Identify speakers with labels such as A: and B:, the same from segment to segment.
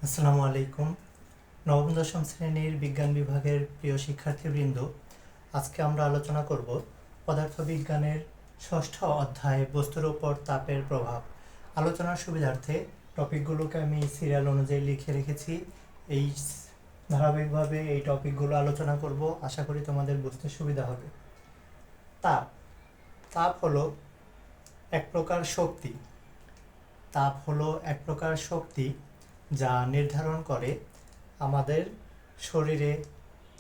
A: আসসালামু আলাইকুম। নবম দশম শ্রেণীর বিজ্ঞান বিভাগের প্রিয় শিক্ষার্থীবৃন্দ, আজকে আমরা আলোচনা করব পদার্থবিজ্ঞানের ষষ্ঠ অধ্যায় বস্তুর উপর তাপের প্রভাব। আলোচনার সুবিধার্থে টপিকগুলোকে আমি সিরিয়াল অনুযায়ী লিখে রেখেছি। এই ধারাবাহিকভাবে এই টপিকগুলো আলোচনা করব, আশা করি তোমাদের বুঝতে সুবিধা হবে। তাপ তাপ হলো এক প্রকার শক্তি। তাপ হলো এক প্রকার শক্তি যা নির্ধারণ করে আমাদের শরীরে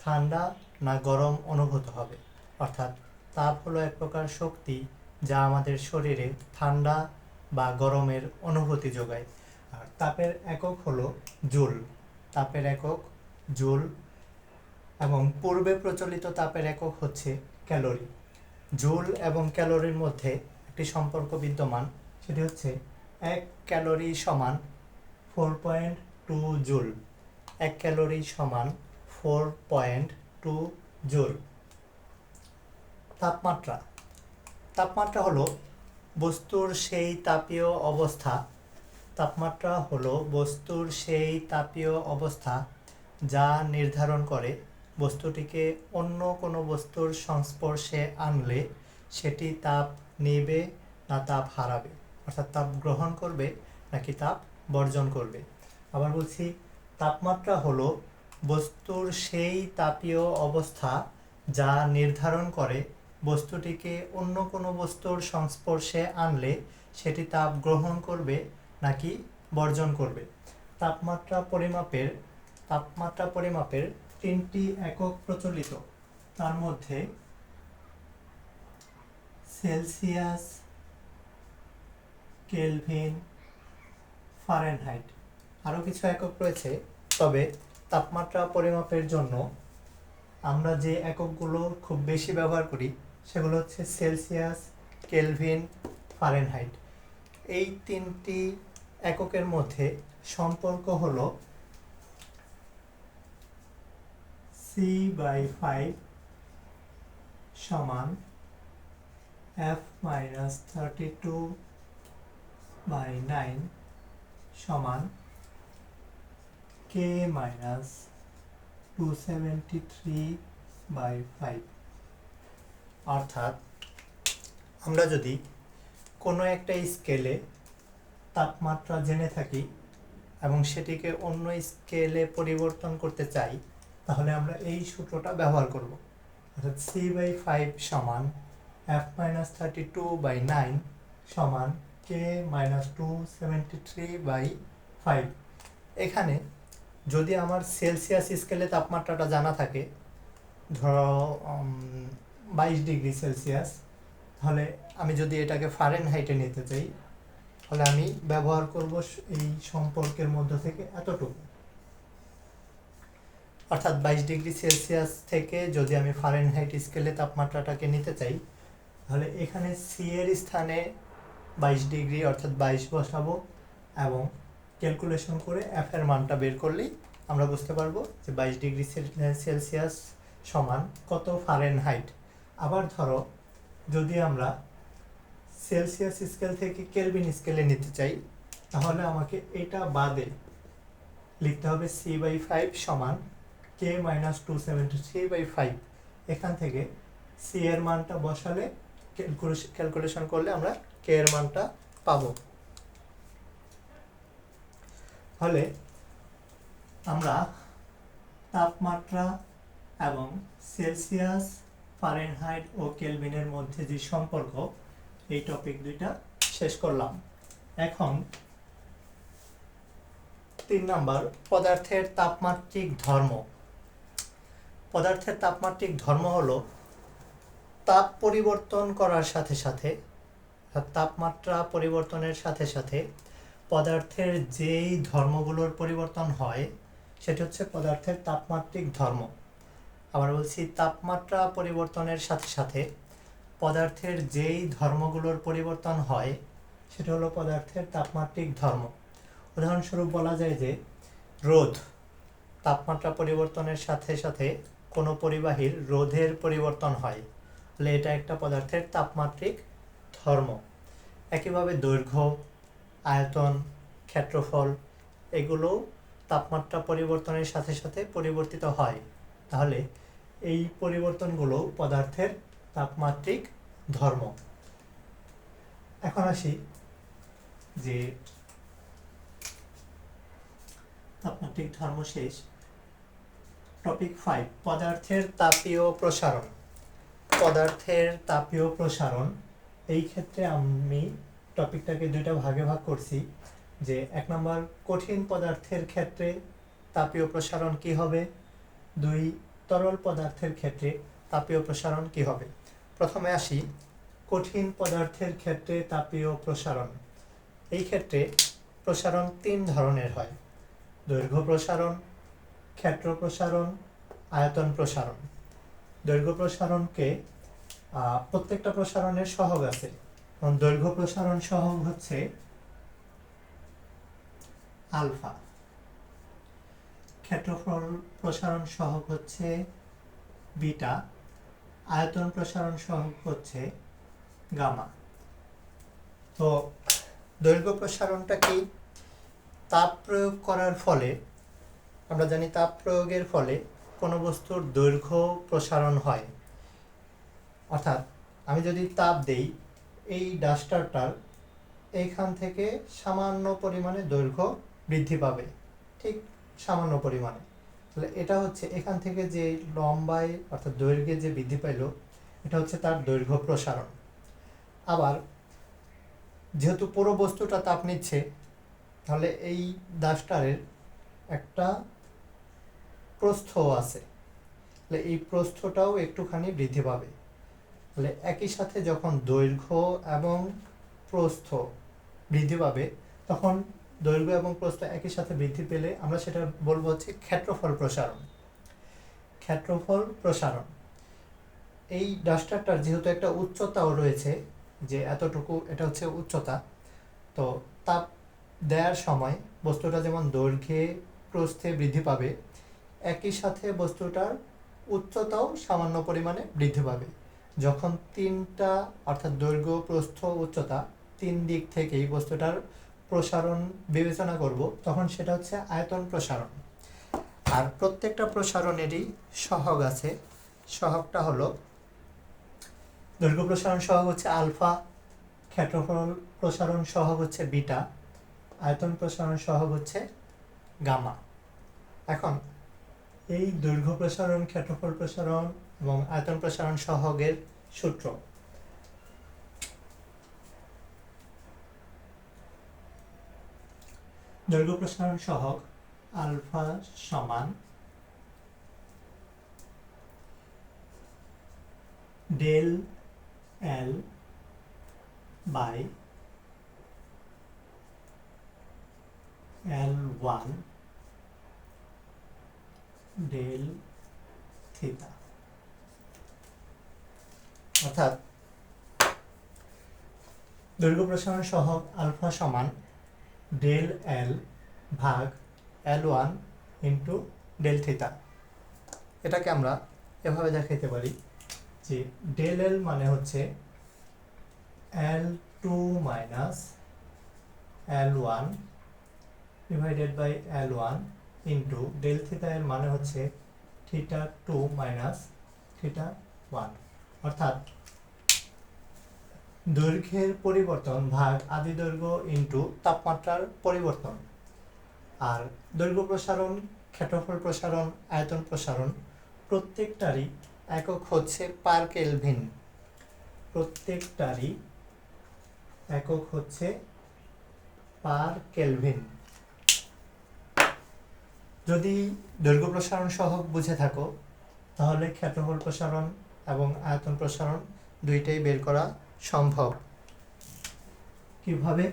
A: ঠান্ডা না গরম অনুভূত হবে। অর্থাৎ তাপ হলো এক প্রকার শক্তি যা আমাদের শরীরে ঠান্ডা বা গরমের অনুভূতি যোগায়। আর তাপের একক হলো জুল। তাপের একক জুল এবং পূর্বে প্রচলিত তাপের একক হচ্ছে ক্যালোরি। জুল এবং ক্যালোরির মধ্যে একটি সম্পর্ক বিদ্যমান, সেটি হচ্ছে 1 ক্যালোরি সমান 4.2 জুল। 1 ক্যালোরি সমান 4.2 জুল। তাপমাত্রা তাপমাত্রা হলো বস্তুর সেই তাপীয় অবস্থা। তাপমাত্রা হলো বস্তুর সেই তাপীয় অবস্থা যা নির্ধারণ করে বস্তুটিকে অন্য কোনো বস্তুর সংস্পর্শে আনলে সেটি তাপ নেবে না তাপ হারাবে, অর্থাৎ তাপ গ্রহণ করবে নাকি তাপ বর্জন করবে। আবার বলছি, তাপমাত্রা হলো বস্তুর সেই তাপীয় অবস্থা যা নির্ধারণ করে বস্তুটিকে অন্য কোনো বস্তুর সংস্পর্শে আনলে সেটি তাপ গ্রহণ করবে নাকি বর্জন করবে। তাপমাত্রা পরিমাপের 3টি একক প্রচলিত। তার মধ্যে সেলসিয়াস, কেলভিন, ফারেনহাইট, আরও কিছু একক রয়েছে। তবে তাপমাত্রা পরিমাপের জন্য আমরা যে এককগুলো খুব বেশি ব্যবহার করি সেগুলো হচ্ছে সেলসিয়াস, কেলভিন, ফারেনহাইট। এই 3টি এককের মধ্যে সম্পর্ক হলো C/5 সমান F-32/9 সমান K-273/5। অর্থাৎ আমরা যদি কোনো একটা স্কেলে তাপমাত্রা জেনে থাকি এবং সেটিকে অন্য স্কেলে পরিবর্তন করতে চাই, তাহলে আমরা এই সূত্রটা ব্যবহার করব। অর্থাৎ C/5 সমান F-32/9 সমান K-273/5। এখানে যদি আমার সেলসিয়াস স্কেলে তাপমাত্রাটা জানা থাকে, ধরো 22 ডিগ্রি সেলসিয়াস, তাহলে আমি যদি এটাকে ফারেনহাইটে নিতে চাই তাহলে আমি ব্যবহার করব এই সম্পর্কের মধ্য থেকে এতটুকু। অর্থাৎ 22 ডিগ্রি সেলসিয়াস থেকে যদি আমি ফারেনহাইট স্কেলে তাপমাত্রাটাকে নিতে চাই, তাহলে এখানে সি এর স্থানে 22 ডিগ্রি অর্থাৎ 22 বসাবো এবং ক্যালকুলেশন করে এফ এর মানটা বের করলেই আমরা বুঝতে পারবো যে 22 ডিগ্রি সেলসিয়াস সমান কত ফারেনহাইট। আবার ধরো যদি আমরা সেলসিয়াস স্কেল থেকে কেলভিন স্কেলে নিতে চাই, তাহলে আমাকে এটা বাদে লিখতে হবে C/5 সমান K-273/5। এখান থেকে সি এর মানটা বসালে ক্যালকুলেশন করলে আমরা কে এর মানটা পাবো। তাহলে আমরা তাপমাত্রা এবং সেলসিয়াস, ফারেনহাইট ও কেলভিনের মধ্যে যে সম্পর্ক, এই টপিক দুইটা শেষ করলাম। এখন 3 নাম্বার, পদার্থের তাপমাত্রিক ধর্ম। পদার্থের তাপমাত্রিক ধর্ম হলো তাপ পরিবর্তন করার সাথে সাথে, তাপমাত্রা পরিবর্তনের সাথে সাথে পদার্থের যেই ধর্মগুলোর পরিবর্তন হয় সেটি হচ্ছে পদার্থের তাপমাত্রিক ধর্ম। আবার বলছি, তাপমাত্রা পরিবর্তনের সাথে সাথে পদার্থের যেই ধর্মগুলোর পরিবর্তন হয় সেটা হলো পদার্থের তাপমাত্রিক ধর্ম। উদাহরণস্বরূপ বলা যায় যে রোধ, তাপমাত্রা পরিবর্তনের সাথে সাথে কোনো পরিবাহীর রোধের পরিবর্তন হয়, তাহলে এটা একটা পদার্থের তাপমাত্রিক ধর্ম। একইভাবে দৈর্ঘ্য, আয়তন, ক্ষেত্রফল এগুলো তাপমাত্রা পরিবর্তনের সাথে সাথে পরিবর্তিত হয়, তাহলে এই পরিবর্তনগুলো পদার্থের তাপমাত্রিক ধর্ম। এখন আসি যে তাপমাত্রিক ধর্ম শেষ, টপিক 5 পদার্থের তাপীয় প্রসারণ। পদার্থের তাপীয় প্রসারণ, এই ক্ষেত্রে আমি টপিকটাকে দুইটা ভাগে ভাগ করছি, যে 1 নম্বর কঠিন পদার্থের ক্ষেত্রে তাপীয় প্রসারণ কি হবে, 2 তরল পদার্থের ক্ষেত্রে তাপীয় প্রসারণ কি হবে। প্রথমে আসি কঠিন পদার্থের ক্ষেত্রে তাপীয় প্রসারণ। এই ক্ষেত্রে প্রসারণ 3 ধরনের হয়, দৈর্ঘ্য প্রসারণ, ক্ষেত্র প্রসারণ, আয়তন প্রসারণ। দৈর্ঘ্য প্রসারণকে প্রত্যেকটা প্রসারণের সহগ আছে। দৈর্ঘ্য প্রসারণ সহগ হচ্ছে আলফা, ক্ষেত্রফল প্রসারণ সহগ হচ্ছে বিটা, আয়তন প্রসারণ সহগ হচ্ছে গামা। তো দৈর্ঘ্য প্রসারণটা কি? তাপ প্রয়োগ করার ফলে, আমরা জানি তাপ প্রয়োগের ফলে কোনো বস্তুর দৈর্ঘ্য প্রসারণ হয়। অর্থাৎ আমি যদি তাপ দেই, এই ডাস্টারটার এইখান থেকে সামান্য পরিমাণে দৈর্ঘ্য বৃদ্ধি পাবে, ঠিক সামান্য পরিমাণে। তাহলে এটা হচ্ছে এখান থেকে যে লম্বায় অর্থাৎ দৈর্ঘ্যে যে বৃদ্ধি পাইল, এটা হচ্ছে তার দৈর্ঘ্য প্রসারণ। আবার যেহেতু পুরো বস্তুটা তাপ নিচ্ছে, তাহলে এই ডাস্টারের একটা প্রস্থ আছে, তাহলে এই প্রস্থটাও একটুখানি বৃদ্ধি পাবে। তাহলে একই সাথে যখন দৈর্ঘ্য এবং প্রস্থ বৃদ্ধি পাবে, তখন দৈর্ঘ্য এবং প্রস্থ একই সাথে বৃদ্ধি পেলে আমরা সেটা বলবো হচ্ছে ক্ষেত্রফল প্রসারণ। ক্ষেত্রফল প্রসারণ, এই ডাস্টারটার যেহেতু একটা উচ্চতাও রয়েছে, যে এতটুকু এটা হচ্ছে উচ্চতা, তো তাপ দেওয়ার সময় বস্তুটা যেমন দৈর্ঘ্যে প্রস্থে বৃদ্ধি পাবে, একই সাথে বস্তুটার উচ্চতাও সামান্য পরিমাণে বৃদ্ধি পাবে। যখন 3টা অর্থাৎ দৈর্ঘ্য, প্রস্থ, উচ্চতা 3 দিক থেকেই বস্তুটার প্রসারণ বিবেচনা করব, তখন সেটা হচ্ছে আয়তন প্রসারণ। আর প্রত্যেকটা প্রসারণেরই সহগ আছে। সহগটা হলো দৈর্ঘ্য প্রসারণ সহগ হচ্ছে আলফা, ক্ষেত্রফল প্রসারণ সহগ হচ্ছে বিটা, আয়তন প্রসারণ সহগ হচ্ছে গামা। এখন এই দৈর্ঘ্য প্রসারণ, ক্ষেত্রফল প্রসারণ এবং আয়তন প্রসারণ সহগের সূত্র। দৈর্ঘ্য প্রসারণ সহগ আলফা সমান del L by L1 del theta. অর্থাৎ দৈর্ঘ্য প্রসারণ সহগ আলফা সমান ডেল এল ভাগ L1 ইন্টু ডেল থিটা। এটাকে আমরা এভাবে দেখাইতে পারি যে ডেল এল মানে হচ্ছে L2 minus L1 divided by L1 into del theta এর মানে হচ্ছে থিটা 2 মাইনাস থিটা 1। অর্থাৎ দৈর্ঘ্যের পরিবর্তন ভাগ আদি দৈর্ঘ্য ইন্টু তাপমাত্রার পরিবর্তন। আর দৈর্ঘ্য প্রসারণ, ক্ষেত্রফল প্রসারণ, আয়তন প্রসারণ প্রত্যেকটারই একক হচ্ছে পার কেলভিন। প্রত্যেকটারই একক হচ্ছে পার কেলভিন। যদি দৈর্ঘ্য প্রসারণ সহগ বুঝে থাকো, তাহলে ক্ষেত্রফল প্রসারণ এবং আয়তন প্রসারণ দুইটাই বের করা সম্ভব। কিভাবে?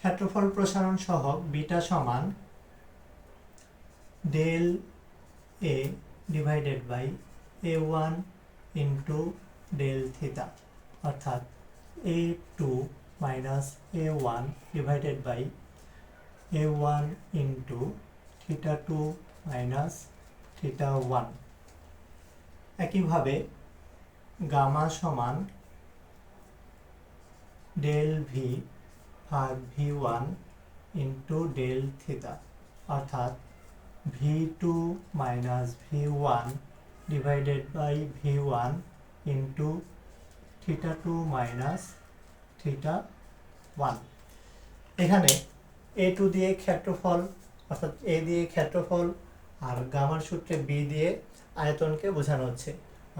A: ক্ষেত্রফল প্রসারণ সহগ বিটা সমান del A divided by A1 into del theta. অর্থাৎ A2 minus A1 divided by A1 into theta 2 minus theta 1। একইভাবে গামা সমান ডেল ভি ভাগ V1 ইন্টু ডেল থিটা। অর্থাৎ V2 minus V1 divided by V1 into θ2 minus θ1। এখানে A2 দিয়ে ক্ষেত্রফল অর্থাৎ A দিয়ে ক্ষেত্রফল আর গামার সূত্রে B দিয়ে আয়তনকে বোঝানো হচ্ছে,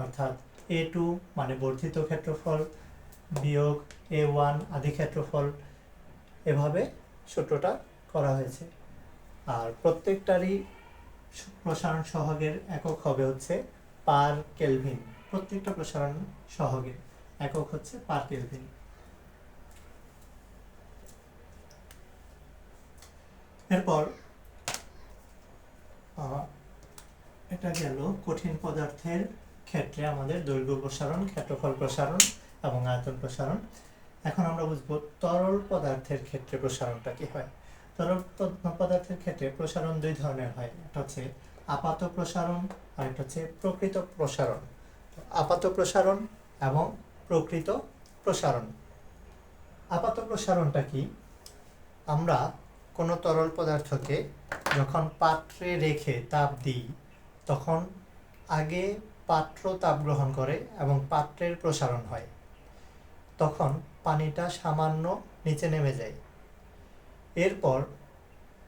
A: অর্থাৎ A2 মানে বর্ধিত ক্ষেত্রফল বিয়োগ A1 আদি ক্ষেত্রফল, এভাবে সূত্রটা করা হয়েছে। আর প্রত্যেকটারই প্রসারণ সহগের একক হবে হচ্ছে পার কেলভিন, প্রত্যেকটা প্রসারণ সহগের একক হচ্ছে পার কেলভিন। এরপর এটা গেল কঠিন পদার্থের ক্ষেত্রে আমাদের দৈর্ঘ্য প্রসারণ, ক্ষেত্রফল প্রসারণ এবং আয়তন প্রসারণ। এখন আমরা বুঝব তরল পদার্থের ক্ষেত্রে প্রসারণটা কি হয়। তরল পদার্থের ক্ষেত্রে প্রসারণ দুই ধরনের হয়, একটা হচ্ছে আপাত প্রসারণ আর একটা হচ্ছে প্রকৃত প্রসারণ। আপাত প্রসারণ এবং প্রকৃত প্রসারণ। আপাত প্রসারণটা কি? আমরা কোনো তরল পদার্থকে যখন পাত্রে রেখে তাপ দিই তখন আগে পাত্র তাপ গ্রহণ করে এবং পাত্রের প্রসারণ হয়, তখন পানিটা সামান্য নিচে নেমে যায়। এরপর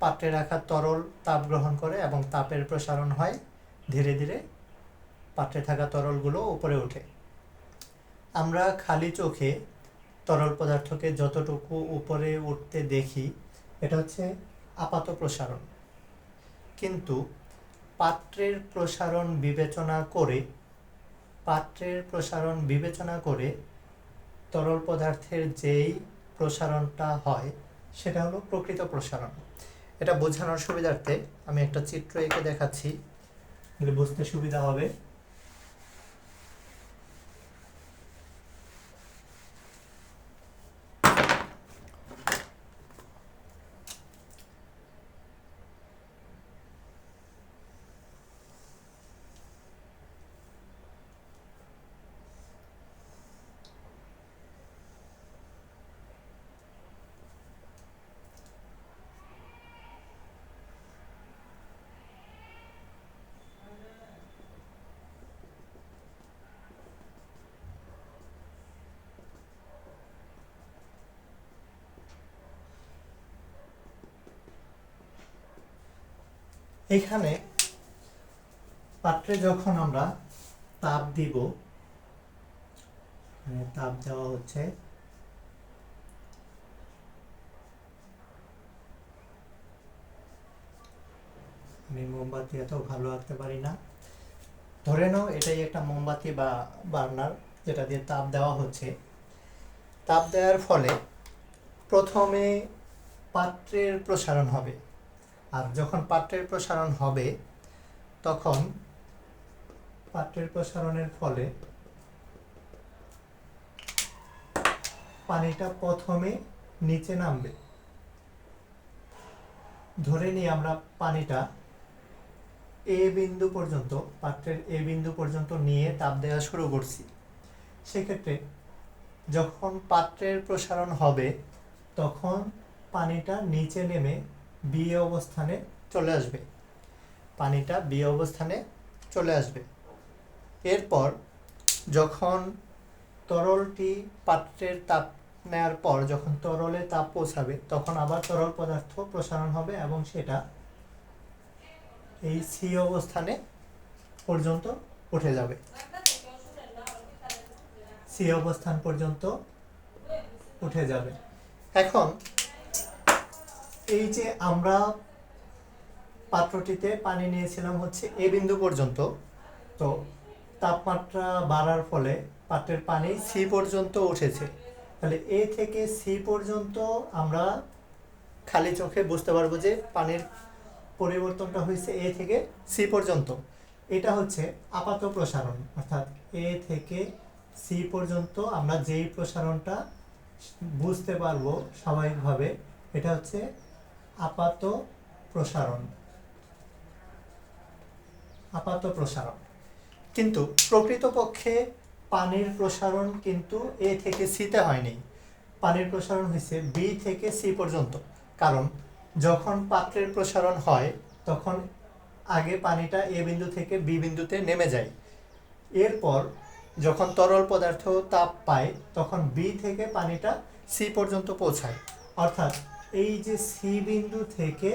A: পাত্রে রাখা তরল তাপ গ্রহণ করে এবং তাপের প্রসারণ হয়, ধীরে ধীরে পাত্রে থাকা তরলগুলো উপরে ওঠে। আমরা খালি চোখে তরল পদার্থকে যতটুকু উপরে উঠতে দেখি এটা হচ্ছে আপাত প্রসারণ, কিন্তু পাত্রের প্রসারণ বিবেচনা করে তরল পদার্থের যেই প্রসারণটা হয় সেটা হলো প্রকৃত প্রসারণ। এটা বোঝানোর সুবিধার্থে আমি একটা চিত্র এঁকে দেখাচ্ছি, বুঝতে সুবিধা হবে। এখানে পাত্রে যখন আমরা তাপ দিব, তাপ দেওয়া হচ্ছে, আমি মোমবাতি এত ভালো আঁকতে পারি না, ধরে নাও এটাই একটা মোমবাতি বা বার্নার যেটা দিয়ে তাপ দেওয়া হচ্ছে। তাপ দেওয়ার ফলে প্রথমে পাত্রের প্রসারণ হবে, আর যখন পাত্রের প্রসারণ হবে তখন পাত্রের প্রসারণের ফলে পানিটা প্রথমে নিচে নামবে। ধরে নিই আমরা পানিটা এ বিন্দু পর্যন্ত, পাত্রের এ বিন্দু পর্যন্ত নিয়ে তাপ দেওয়া শুরু করছি। সেক্ষেত্রে যখন পাত্রের প্রসারণ হবে তখন পানিটা নিচে নেমে বি অবস্থানে চলে আসবে, পানিটা বি অবস্থানে চলে আসবে। এরপর যখন তরলটি পাত্রের তাপ নেওয়ার পর যখন তরলে তাপ পৌঁছাবে তখন আবার তরল পদার্থ প্রসারণ হবে এবং সেটা এই সি অবস্থানে পর্যন্ত উঠে যাবে, সি অবস্থান পর্যন্ত উঠে যাবে। এখন এই যে আমরা পাত্রটিতে পানি নিয়েছিলাম হচ্ছে এ বিন্দু পর্যন্ত, তো তাপমাত্রা বাড়ার ফলে পাত্রের পানি সি পর্যন্ত উঠেছে। তাহলে এ থেকে সি পর্যন্ত আমরা খালি চোখে বুঝতে পারবো যে পানির পরিবর্তনটা হয়েছে এ থেকে সি পর্যন্ত। এটা হচ্ছে আপাত প্রসারণ, অর্থাৎ এ থেকে সি পর্যন্ত আমরা যেই প্রসারণটা বুঝতে পারবো স্বাভাবিকভাবে, এটা হচ্ছে আপাত প্রসারণ। আপাত প্রসারণ। কিন্তু প্রকৃতপক্ষে পানির প্রসারণ কিন্তু এ থেকে সিতে হয়নি, পানির প্রসারণ হয়েছে বি থেকে সি পর্যন্ত। কারণ যখন পাত্রের প্রসারণ হয় তখন আগে পানিটা এ বিন্দু থেকে বি বিন্দুতে নেমে যায়, এরপর যখন তরল পদার্থ তাপ পায় তখন বি থেকে পানিটা সি পর্যন্ত পৌঁছায়। অর্থাৎ এই যে সি বিন্দু থেকে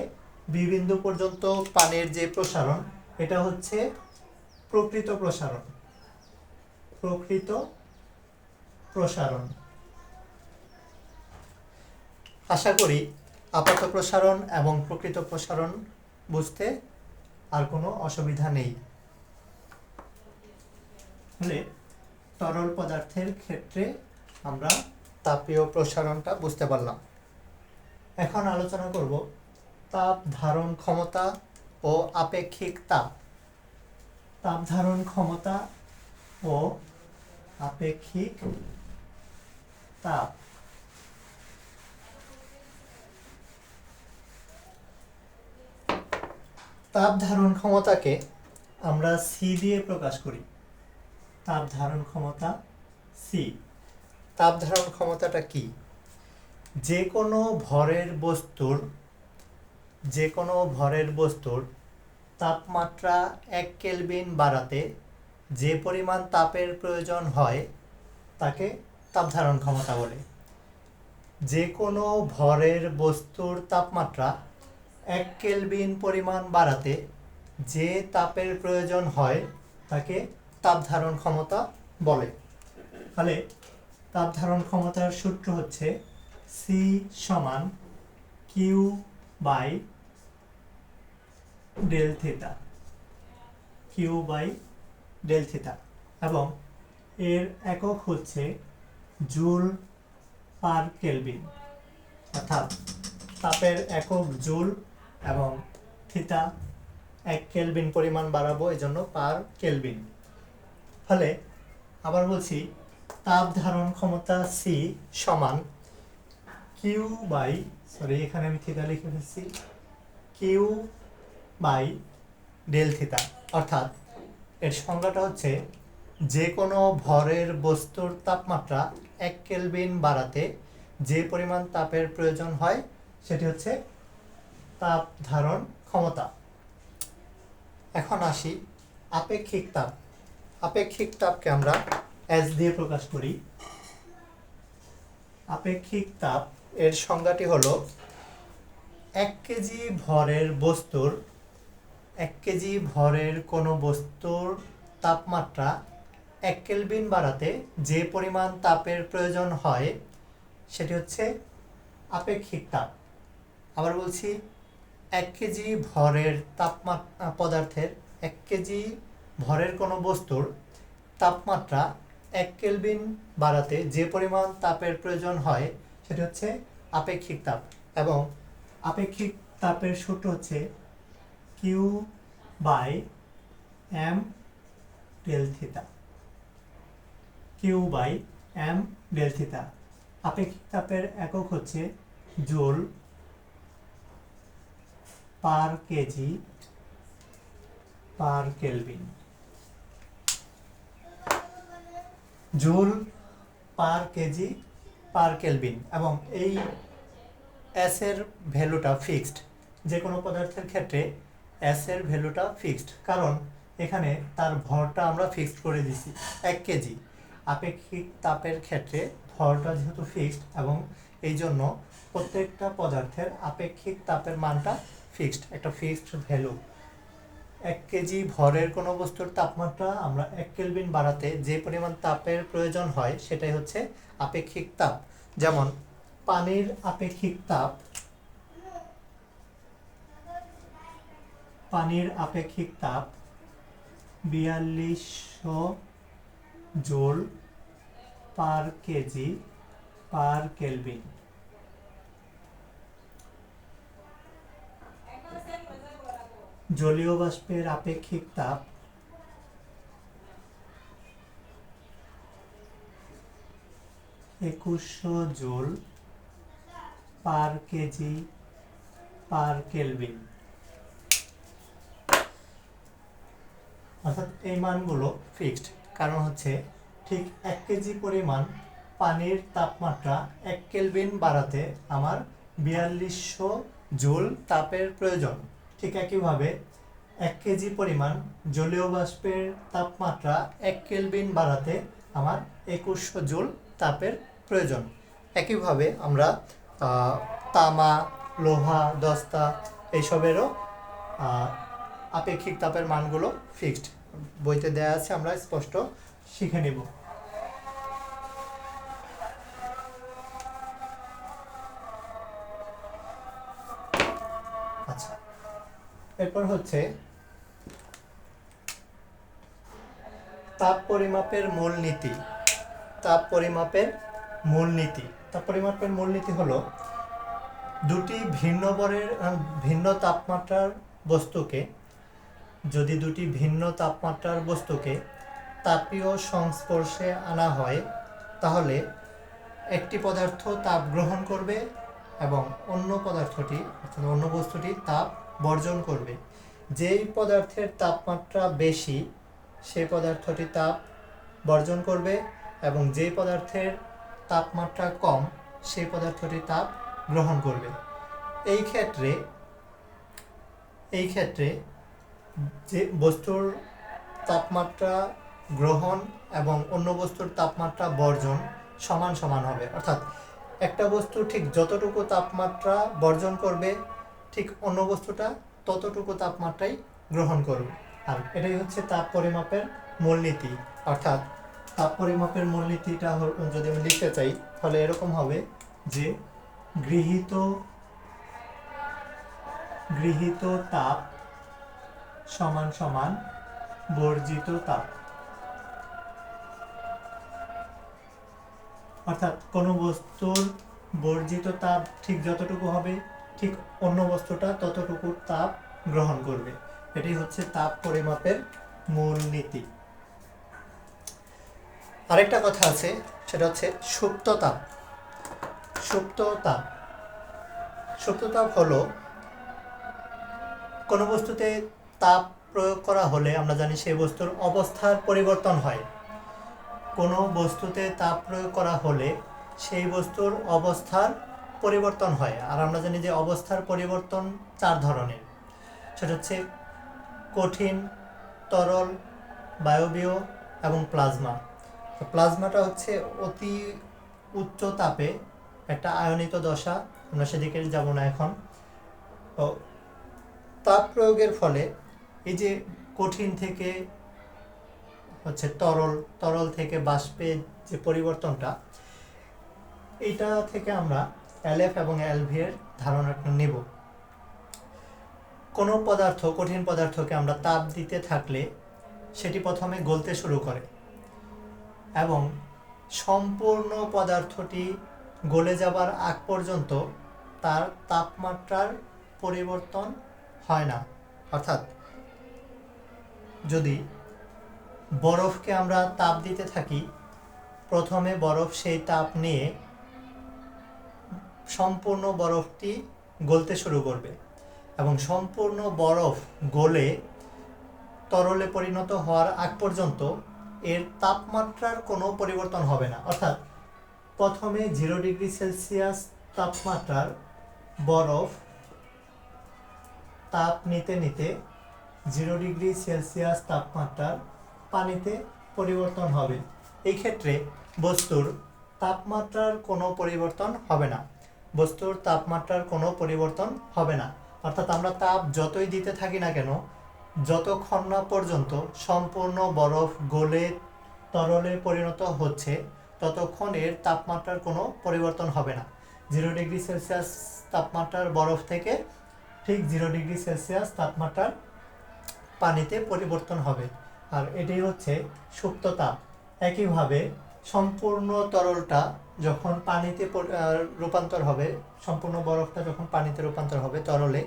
A: বি বিন্দু পর্যন্ত পানির যে প্রসারণ, এটা হচ্ছে প্রকৃত প্রসারণ। প্রকৃত প্রসারণ। আশা করি আপাত প্রসারণ এবং প্রকৃত প্রসারণ বুঝতে আর কোনো অসুবিধা নেই। তাহলে তরল পদার্থের ক্ষেত্রে আমরা তাপীয় প্রসারণটা বুঝতে পারলাম। এখন আলোচনা করব তাপ ধারণ ক্ষমতা ও আপেক্ষিক তাপ। তাপ ধারণ ক্ষমতা ও আপেক্ষিক তাপ। তাপ ধারণ ক্ষমতাকে আমরা সি দিয়ে প্রকাশ করি। তাপ ধারণ ক্ষমতা সি। তাপ ধারণ ক্ষমতাটা কি? যে কোনো ভরের বস্তুর তাপমাত্রা 1 কেলভিন বাড়াতে যে পরিমাণ তাপের প্রয়োজন হয় তাকে তাপ ধারণ ক্ষমতা বলে। যে কোনো ভরের বস্তুর তাপমাত্রা 1 কেলভিন পরিমাণ বাড়াতে যে তাপের প্রয়োজন হয় তাকে তাপ ধারণ ক্ষমতা বলে। তাহলে তাপ ধারণ ক্ষমতার সূত্র হচ্ছে সি সমান Q by del theta. Q by del theta এবং এর একক হচ্ছে জুল পার কেলভিন, অর্থাৎ তাপের একক জুল এবং থিটা 1 কেলভিন পরিমাণ বাড়াবো এই জন্য পার কেলভিন। ফলে আবার বলছি, তাপ ধারণ ক্ষমতা সি সমান কিউ বাই, এখানে আমি থিটা লিখে ফেলছি, কিউ বাই ডেল থিটা। অর্থাৎ এর সংজ্ঞাটা হচ্ছে যে কোনো ভরের বস্তুর তাপমাত্রা 1 কেলভিন বাড়াতে যে পরিমাণ তাপের প্রয়োজন হয় সেটি হচ্ছে তাপ ধারণ ক্ষমতা। এখন আসি আপেক্ষিক তাপ। আপেক্ষিক তাপকে আমরা এস দিয়ে প্রকাশ করি। আপেক্ষিক তাপ এর সংজ্ঞাটি হলো 1 কেজি ভরের কোনো বস্তুর তাপমাত্রা 1 কেলভিন বাড়াতে যে পরিমাণ তাপের প্রয়োজন হয় সেটি হচ্ছে আপেক্ষিক তাপ। আবার বলছি, 1 কেজি ভরের পদার্থের 1 কেজি ভরের কোনো বস্তুর তাপমাত্রা 1 কেলভিন বাড়াতে যে পরিমাণ তাপের প্রয়োজন হয় সেটি হচ্ছে আপেক্ষিক তাপ। এবং আপেক্ষিক তাপের সূত্র হচ্ছে Q by M del theta. Q by M del theta. আপেক্ষিক তাপের একক হচ্ছে joule per KG per kelvin. Joule per KG per kelvin. এবং এই এস এর ভ্যালুটা ফিক্সড। যে কোনো পদার্থের ক্ষেত্রে এস এর ভ্যালুটা ফিক্সড, কারণ এখানে তার ভরটা আমরা ফিক্সড করে দিছি 1 কেজি। আপেক্ষিক তাপের ক্ষেত্রে ভরটা যেহেতু ফিক্সড এবং এই জন্য প্রত্যেকটা পদার্থের আপেক্ষিক তাপের মানটা ফিক্সড, একটা ফিক্সড ভ্যালু। 1 কেজি ভরের কোনো বস্তুর তাপমাত্রা আমরা 1 কেলভিন বাড়াতে যে পরিমাণ তাপের প্রয়োজন হয় সেটাই হচ্ছে আপেক্ষিক তাপ। যেমন পানির আপেক্ষিক তাপ, পানির আপেক্ষিক তাপ 4200 joule per KG per kelvin. জলীয় বাষ্পের আপেক্ষিক তাপ 2100 joule per KG per kelvin. অর্থাৎ এই মানগুলো ফিক্সড, কারণ হচ্ছে ঠিক 1 কেজি পরিমাণ পানির তাপমাত্রা 1 কেলভিন বাড়াতে আমার 4200 জুল তাপের প্রয়োজন। ঠিক একইভাবে 1 কেজি পরিমাণ জলীয় বাষ্পের তাপমাত্রা 1 কেলভিন বাড়াতে আমার 2100 জুল তাপের প্রয়োজন। একইভাবে আমরা তামা, লোহা, দস্তা এইসবেরও আপেক্ষিক তাপের মানগুলো ফিক্সড বইতে দেওয়া আছে, আমরা স্পষ্ট শিখে নিব। আচ্ছা, এরপর হচ্ছে তাপ পরিমাপের মূলনীতি। তাপ পরিমাপের মূলনীতি হলো দুটি ভিন্ন তাপমাত্রার বস্তুকে তাপীয় সংস্পর্শে আনা হয়, তাহলে একটি পদার্থ তাপ গ্রহণ করবে এবং অন্য বস্তুটি তাপ বর্জন করবে। যেই পদার্থের তাপমাত্রা বেশি সেই পদার্থটি তাপ বর্জন করবে এবং যেই পদার্থের তাপমাত্রা কম সেই পদার্থটি তাপ গ্রহণ করবে। এই ক্ষেত্রে যে বস্তুর তাপমাত্রা গ্রহণ এবং অন্য বস্তুর তাপমাত্রা বর্জন সমান সমান হবে, অর্থাৎ একটা বস্তু ঠিক যতটুকু তাপমাত্রা বর্জন করবে ঠিক অন্য বস্তুটা ততটুকু তাপমাত্রাই গ্রহণ করবে। আর এটাই হচ্ছে তাপ পরিমাপের মূলনীতি। অর্থাৎ তাপ পরিমাপের মূলনীতিটা যদি আমি লিখতে চাই তাহলে এরকম হবে যে গৃহীত তাপ সমান সমান বর্জিত তাপ। অর্থাৎ কোনো বস্তুর বর্জিত তাপ ঠিক যতটুকু হবে ঠিক অন্য বস্তুটা ততটুকু তাপ গ্রহণ করবে। এটাই হচ্ছে তাপ পরিমাপের মূলনীতি। আরেকটা কথা আছে, সেটা হচ্ছে সুপ্ত তাপ হলো কোনো বস্তুতে তাপ প্রয়োগ করা হলে আমরা জানি সেই বস্তুর অবস্থার পরিবর্তন হয়। কোনো বস্তুতে তাপ প্রয়োগ করা হলে সেই বস্তুর অবস্থার পরিবর্তন হয়। আর আমরা জানি যে অবস্থার পরিবর্তন 4 ধরনের। সেটা হচ্ছে কঠিন, তরল, বায়বীয় এবং প্লাজমা। প্লাজমাটা হচ্ছে অতি উচ্চ তাপে একটা আয়নিত দশা, আমরা সেদিকে যাব না এখন। তো তাপ প্রয়োগের ফলে এই যে কঠিন থেকে হচ্ছে তরল থেকে বাষ্পে যে পরিবর্তনটা, এটা থেকে আমরা এলএফ এবং এলভি এর ধারণাটা নেব। কোনো কঠিন পদার্থকে আমরা তাপ দিতে থাকলে সেটি প্রথমে গলতে শুরু করে এবং সম্পূর্ণ পদার্থটি গলে যাবার আগ পর্যন্ত তার তাপমাত্রার পরিবর্তন হয় না। অর্থাৎ যদি বরফকে আমরা তাপ দিতে থাকি, প্রথমে বরফ সেই তাপ নিয়ে সম্পূর্ণ বরফটি গলতে শুরু করবে এবং সম্পূর্ণ বরফ গলে তরলে পরিণত হওয়ার আগ পর্যন্ত এর তাপমাত্রার কোনো পরিবর্তন হবে না। অর্থাৎ প্রথমে 0 ডিগ্রি সেলসিয়াস তাপমাত্রার বরফ তাপ নিতে নিতে 0 ডিগ্রি সেলসিয়াস তাপমাত্রার পানিতে পরিবর্তন হবে। এই ক্ষেত্রে বস্তুর তাপমাত্রার কোনো পরিবর্তন হবে না। অর্থাৎ আমরা তাপ যতই দিতে থাকি না কেন, যতক্ষণ না পর্যন্ত সম্পূর্ণ বরফ গলে তরলে পরিণত হচ্ছে ততক্ষণ এর তাপমাত্রার কোনো পরিবর্তন হবে না। 0 ডিগ্রি সেলসিয়াস তাপমাত্রার বরফ থেকে ঠিক 0 ডিগ্রি সেলসিয়াস তাপমাত্রার পানিতে পরিবর্তন হবে। আর এটাই হচ্ছে সুপ্ত তাপ। একইভাবে সম্পূর্ণ তরলটা যখন পানিতে রূপান্তর হবে, সম্পূর্ণ বরফটা যখন পানিতে রূপান্তর হবে তরলে,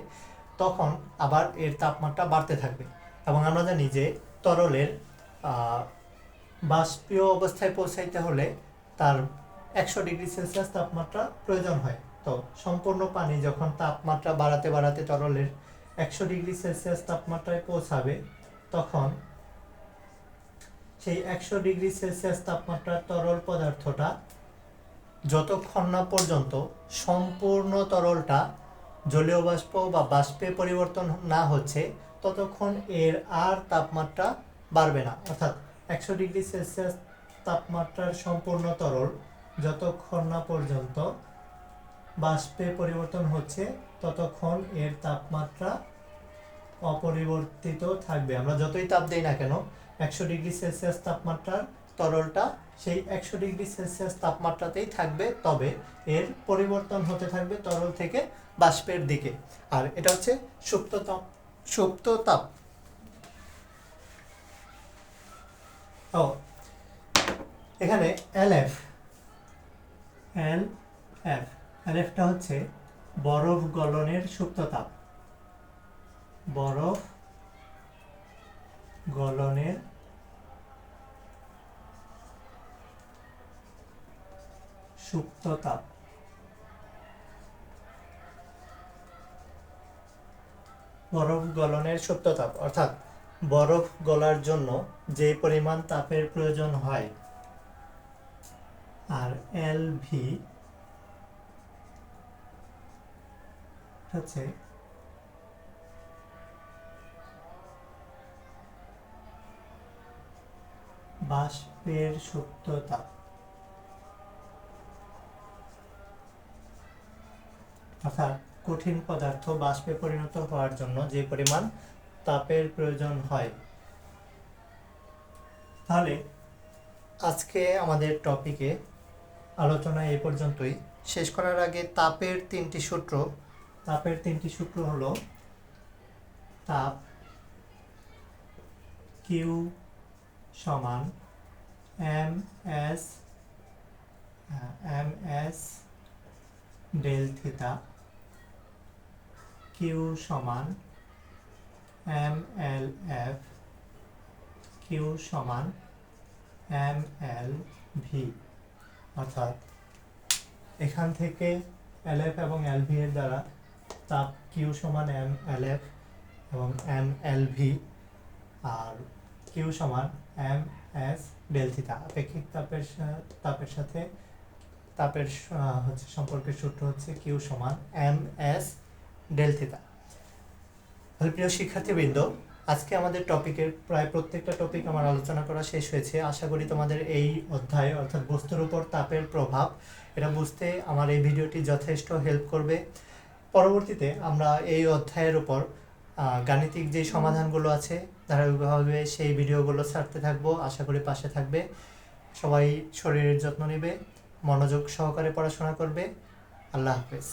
A: তখন আবার এর তাপমাত্রা বাড়তে থাকবে। এবং আমরা জানি যে তরলের বাষ্পীয় অবস্থায় পৌঁছাইতে হলে তার 100 ডিগ্রি সেলসিয়াস তাপমাত্রা প্রয়োজন হয়। তো সম্পূর্ণ পানি যখন তাপমাত্রা বাড়াতে বাড়াতে তরলের 100 ডিগ্রি সেলসিয়াস তাপমাত্রায় পৌঁছাবে, তখন সেই 100 ডিগ্রি সেলসিয়াস তাপমাত্রার তরল পদার্থটা যতক্ষণ না পর্যন্ত সম্পূর্ণ তরলটা জলীয় বাষ্প বা বাষ্পে পরিবর্তন না হচ্ছে ততক্ষণ এর আর তাপমাত্রা বাড়বে না। অর্থাৎ 100°C তাপমাত্রার সম্পূর্ণ তরল যতক্ষণ না পর্যন্ত বাষ্পে পরিবর্তন হচ্ছে ততক্ষণ এর তাপমাত্রা অপরিবর্তিত থাকবে। আমরা যতই তাপ দেই না কেন 100°C তাপমাত্রার তরলটা সেই 100°C তাপমাত্রাতেই থাকবে, তবে এর পরিবর্তন হতে থাকবে তরল থেকে বাষ্পের দিকে। আর এটা হচ্ছে সুপ্ত তাপ। সুপ্ত তাপ এখানে এলএফটা হচ্ছে বরফ গলনের সুপ্ত তাপ। বরফ গলনের সুপ্ত তাপ। বরফ গলনের সুপ্ত তাপ অর্থাৎ বরফ গলার জন্য যে পরিমাণ তাপের প্রয়োজন হয়, আর এলভি হচ্ছে বাষ্পের সুপ্ত তাপ। অর্থাৎ কঠিন পদার্থ বাষ্পে পরিণত হওয়ার জন্য যে পরিমাণ তাপের প্রয়োজন হয়। তাহলে আজকে আমাদের টপিকে আলোচনা এই পর্যন্তই। শেষ করার আগে তাপের তিনটি সূত্র হলো তাপ কিউ সমান M S del theta, Q সমান এম এল এফ, কিউ সমান এম এল ভি। অর্থাৎ এখান থেকে এল এফ এবং এল ভি এর দ্বারা তাপ কিউ সমান এম এল এফ এবং এম এল ভি, আর কিউ সমান এম এস ডেল থিটা। আপেক্ষিক তাপের সাথে তাপের হচ্ছে সম্পর্কের সূত্র হচ্ছে কিউ সমান এম এস ডেল থিটা। প্রিয় শিক্ষার্থীবৃন্দ, আজকে আমাদের টপিকের প্রায় প্রত্যেকটা টপিক আমার আলোচনা করা শেষ হয়েছে। আশা করি তোমাদের এই অধ্যায় অর্থাৎ বস্তুর উপর তাপের প্রভাব এটা বুঝতে আমার এই ভিডিওটি যথেষ্ট হেল্প করবে। পরবর্তীতে আমরা এই অধ্যায়ের উপর গাণিতিক যে সমাধানগুলো আছে ধারাবাহিকভাবে সেই ভিডিওগুলো ছাড়তে থাকবো। আশা করি পাশে থাকবে। সবাই শরীরের যত্ন নেবে, মনোযোগ সহকারে পড়াশোনা করবে। আল্লাহ হাফেজ।